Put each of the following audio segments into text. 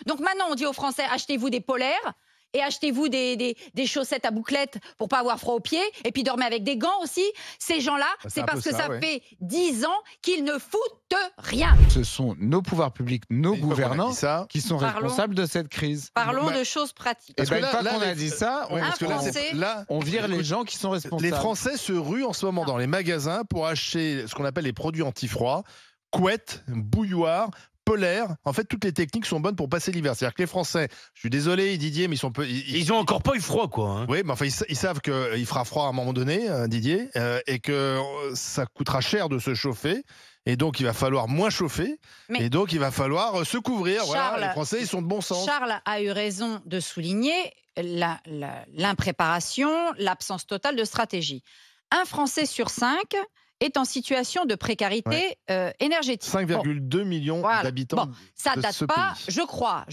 Donc maintenant, on dit aux Français, achetez-vous des polaires et achetez-vous des chaussettes à bouclettes pour pas avoir froid aux pieds, et puis dormez avec des gants aussi. Ces gens-là, c'est parce que ça fait 10 ans qu'ils ne foutent rien. Ce sont nos pouvoirs publics, nos gouvernants qui sont responsables de cette crise. Parlons de choses pratiques. Et bien, une fois qu'on a dit ça, on vire les gens qui sont responsables. Les Français se ruent en ce moment dans les magasins pour acheter ce qu'on appelle les produits anti-froid, couettes, bouilloires, polaires. En fait, toutes les techniques sont bonnes pour passer l'hiver. C'est-à-dire que les Français, je suis désolé, Didier, mais ils ont encore pas eu froid, quoi. Hein. Oui, mais enfin, ils savent qu'il fera froid à un moment donné, Didier, et que ça coûtera cher de se chauffer. Et donc, il va falloir moins chauffer. Et donc, il va falloir se couvrir. Charles, voilà, les Français, ils sont de bon sens. Charles a eu raison de souligner l'impréparation, l'absence totale de stratégie. Un Français sur 5 est en situation de précarité énergétique. 5,2 millions d'habitants. Bon, ça date pas, je crois,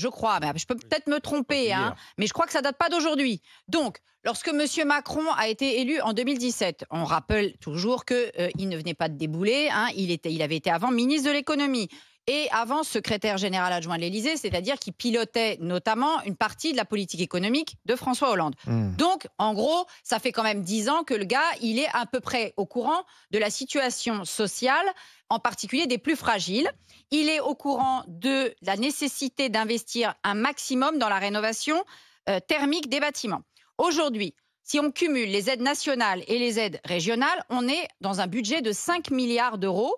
mais je peux peut-être me tromper, mais je crois que ça date pas d'aujourd'hui. Donc, lorsque M. Macron a été élu en 2017, on rappelle toujours qu'il ne venait pas de débouler, il avait été avant ministre de l'économie. Et avant secrétaire général adjoint de l'Élysée, c'est-à-dire qu'il pilotait notamment une partie de la politique économique de François Hollande. Donc, en gros, ça fait quand même 10 ans que le gars, il est à peu près au courant de la situation sociale, en particulier des plus fragiles. Il est au courant de la nécessité d'investir un maximum dans la rénovation thermique des bâtiments. Aujourd'hui, si on cumule les aides nationales et les aides régionales, on est dans un budget de 5 milliards d'euros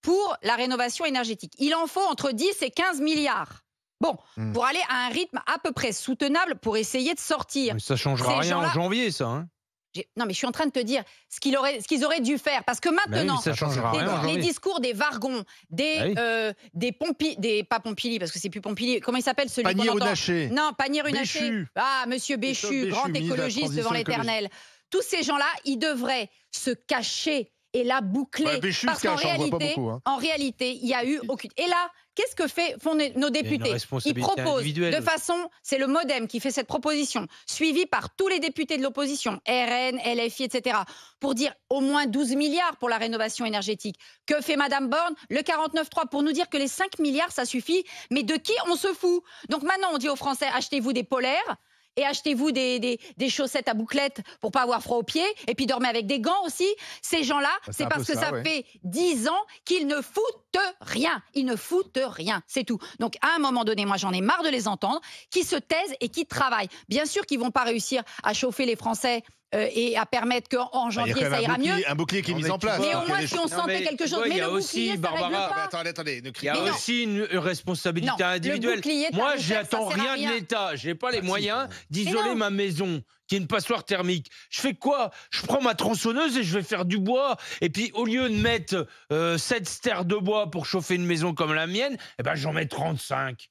pour la rénovation énergétique. Il en faut entre 10 et 15 milliards. Bon, pour aller à un rythme à peu près soutenable pour essayer de sortir. Mais ça ne changera rien en janvier, ça. Non, mais je suis en train de te dire ce qu'ils auraient dû faire. Parce que maintenant, les discours des Vargon, pas Pompili, parce que c'est plus Pompili. Comment il s'appelle celui qu'on entend ? Pannier-Runacher. Non, Pannier-Runacher. Monsieur Béchu, grand écologiste devant l'éternel. Tous ces gens-là, ils devraient se cacher et la boucler. Parce qu'en réalité, il n'y a eu aucune. Et là, qu'est-ce que font nos députés? Ils proposent de façon, c'est le MoDem qui fait cette proposition, suivi par tous les députés de l'opposition, RN, LFI, etc., pour dire au moins 12 milliards pour la rénovation énergétique. Que fait Madame Borne? Le 49.3 pour nous dire que les 5 milliards, ça suffit. Mais de qui on se fout? Donc maintenant, on dit aux Français, achetez-vous des polaires. Et achetez-vous des chaussettes à bouclettes pour pas avoir froid aux pieds. Et puis dormez avec des gants aussi. Ces gens-là, c'est parce que ça fait 10 ans qu'ils ne foutent rien. Ils ne foutent rien, c'est tout. Donc à un moment donné, moi j'en ai marre de les entendre, qui se taisent et qui travaillent. Bien sûr qu'ils vont pas réussir à chauffer les Français et à permettre qu'en janvier ça ira mieux. Un bouclier qui est mis en place. Mais au moins si on sentait quelque chose. Mais le bouclier, ça règle pas. Attendez, il y a aussi une responsabilité individuelle. Moi, j'attends rien de l'État. Je n'ai pas les moyens d'isoler ma maison, qui est une passoire thermique. Je fais quoi? Je prends ma tronçonneuse et je vais faire du bois. Et puis, au lieu de mettre 7 stères de bois pour chauffer une maison comme la mienne, j'en mets 35.